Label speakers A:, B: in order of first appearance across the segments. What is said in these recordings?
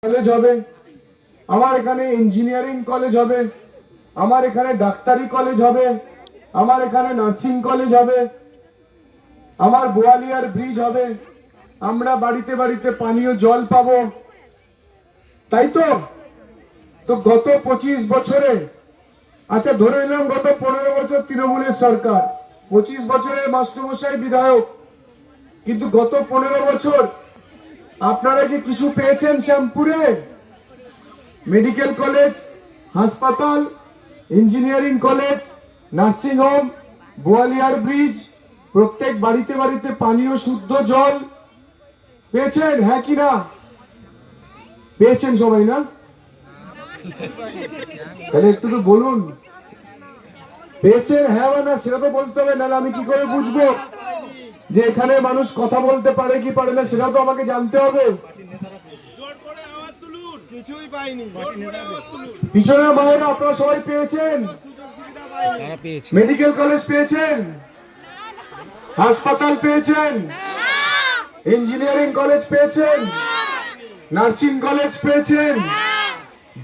A: College হবে, আমার এখানে ইঞ্জিনিয়ারিং কলেজ হবে, আমার এখানে ডাক্তারি কলেজ হবে, আমার এখানে নার্সিং কলেজ হবে, আমার বোয়ালিয়ার ব্রিজ হবে, আমরা বাড়িতে বাড়িতে পানীয় জল পাবো, তাই তো? তো গত 25 বছরে, আচ্ছা ধরে নিলাম গত 15 বছর তৃণমূলের সরকার, 25 বছরের মাস্টারমশাই বিধায়ক, কিন্তু গত 15 বছর আপনারা কি কিছু পেয়েছেন? শ্যামপুরে মেডিকেল কলেজ, হাসপাতাল, ইঞ্জিনিয়ারিং কলেজ, নার্সিং হোম, বোয়ালিয়ার ব্রিজ, প্রত্যেক বাড়িতে বাড়িতে পানীয় শুদ্ধ জল পেয়েছেন? হ্যাঁ কি না? পেয়েছেন সবাই না? তাহলে একটু তো বলুন, পেয়েছেন হ্যাঁ বা না, সেটা তো বলতে হবে, নাহলে আমি কি করে বুঝবো যে এখানে মানুষ কথা বলতে পারে কি পারে না, সেটা তো আমাকে জানতে হবে। পিছনের মায়েরা আপনারা সবাই পেয়েছেন? মেডিকেল কলেজ পেয়েছেন? হাসপাতাল পেয়েছেন? ইঞ্জিনিয়ারিং কলেজ পেয়েছেন? নার্সিং কলেজ পেয়েছেন?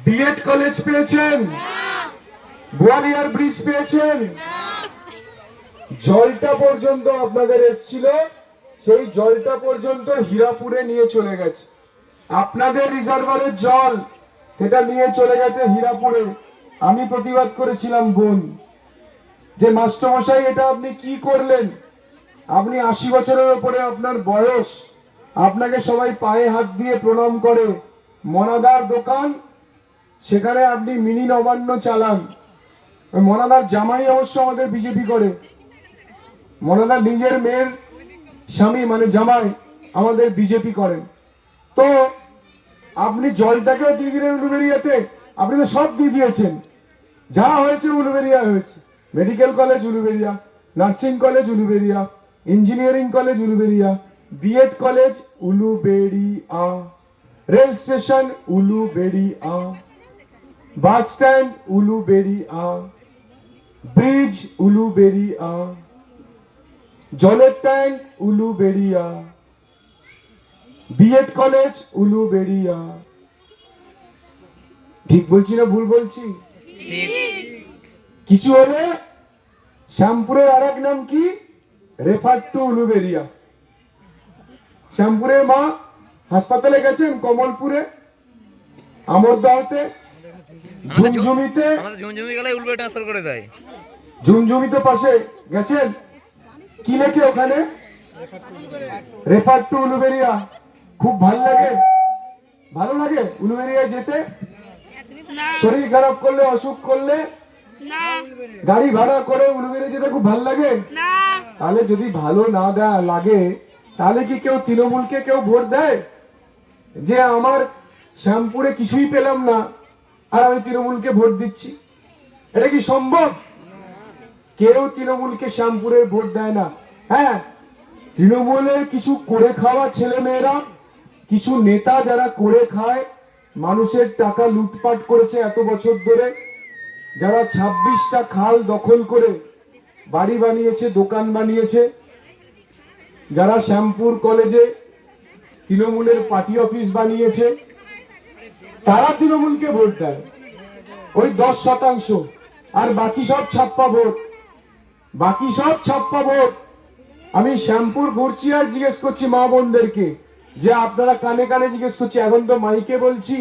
A: বিএড কলেজ পেয়েছেন? বোয়ালিয়ার ব্রিজ পেয়েছেন? জলটা পর্যন্ত আপনাদের এসেছিল, সেই জলটা পর্যন্ত হীরাপুরে নিয়ে চলে গেছে। আপনাদের রিজার্ভারের জল সেটা নিয়ে চলে গেছে হীরাপুরে। আমি প্রতিবাদ করেছিলাম বোন, যে মাস্টারমশাই এটা আপনি কি করলেন? আপনি 80 বছরের উপরে আপনার বয়স, আপনাকে সবাই পায়ে হাত দিয়ে প্রণাম করে, মনাদার দোকান, সেখানে আপনি মিনি নবান্ন চালান। মনাদার জামাই অবশ্য আমাদের বিজেপি করে, মনাদার নিজের মেয়ের স্বামী মানে জামাই আমাদের বিজেপি করেন। তো আপনি জলটাকেও দিয়ে দিলেন উলুবেড়িয়াতে, আপনি তো সব দিয়ে দিয়েছেন, যা হয়েছে উলুবেড়িয়া হয়েছে। Medical college Uluberia, nursing college Uluberia, engineering college Uluberia, B Ed college Uluberia, rail station Uluberia, bus stand Uluberia, bridge Uluberia, জলের tank Uluberia, B Ed college Uluberia. ঠিক বলছি না ভুল বলছি? কিছু হলে শ্যামপুরের আর এক নাম কি? Refer to Uluberia. শ্যামপুরের মা হাসপাতালে গেছেন, কমলপুরে, আমরদাহতে, ঝুমঝুমিতে, ঝুমঝুমিতে পাশে গেছেন, কি লেখে ওখানে? Refer to Uluberia. খুব ভালো লাগে, ভালো লাগে উলুবেড়িয়ায় যেতে? শরীর খারাপ করলে, অসুখ করলে গাড়ি ভাড়া করে উলুবেড়িয়া যেতে খুব ভালো লাগে? তাহলে যদি ভালো না লাগে, তাহলে কি কেউ তৃণমূলকে কেউ ভোট দেয়? যে আমার শ্যামপুরে কিছুই পেলাম না আর আমি তৃণমূলকে ভোট দিচ্ছি, এটা কি সম্ভব? কেউ তৃণমূলকে শ্যামপুরে ভোট দেয় না। হ্যাঁ, তৃণমূলের কিছু করে খাওয়া ছেলে মেয়েরা, কিছু নেতা যারা করে খায়, মানুষের টাকা লুটপাট করেছে এত বছর ধরে, যারা 26টা খাল দখল করে বাড়ি বানিয়েছে, দোকান বানিয়েছে, যারা শ্যামপুর কলেজে তৃণমূলের পার্টি অফিস বানিয়েছে, তারা তৃণমূলকে ভোট দেয়, ওই 10%। আর বাকি সব ছাপ্পা ভোট, বাকি সব ছাপ্পা ভোট। আমি শ্যামপুর ঘুরছি আর জিজ্ঞেস করছি মা বোনদেরকে, যে আপনারা কানে কানে জিজ্ঞেস করছি, এখন তো মাইকে বলছি,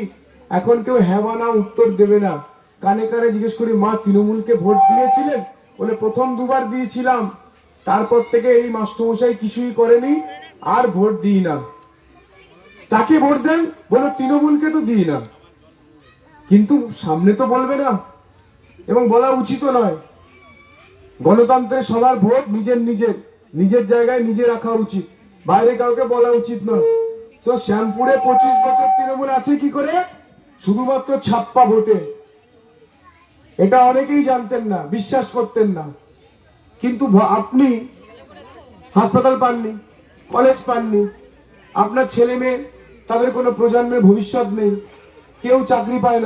A: এখন কেউ হ্যাঁ না উত্তর দেবে না, কানে কানে জিজ্ঞেস করি, মা তৃণমূলকে ভোট দিয়েছিলেন? বলে প্রথম 2 বার দিয়েছিলাম, তারপর থেকে এই মাস্টারমশাই কিছুই করেনি, আর ভোট দিই না। তাকে ভোট দেন? বলে তৃণমূলকে তো দিই না। কিন্তু সামনে তো বলবে না, এবং বলা উচিত নয়। গণতন্ত্রে সবার ভোট নিজের নিজের নিজের জায়গায় নিজে রাখা উচিত, বাইরে কাউকে বলা উচিত নয়। তো শ্যামপুরে 25 বছর তৃণমূল আছে কি করে? শুধুমাত্র ছাপ্পা ভোটে। এটা অনেকেই জানতেন না, বিশ্বাস করতেন না। কিন্তু আপনি হাসপাতাল পাননি, কলেজ পাননি, আপনার ছেলে মেয়ে, তাদের কোনো প্রজন্মের ভবিষ্যৎ নেই, কেউ চাকরি পায় না।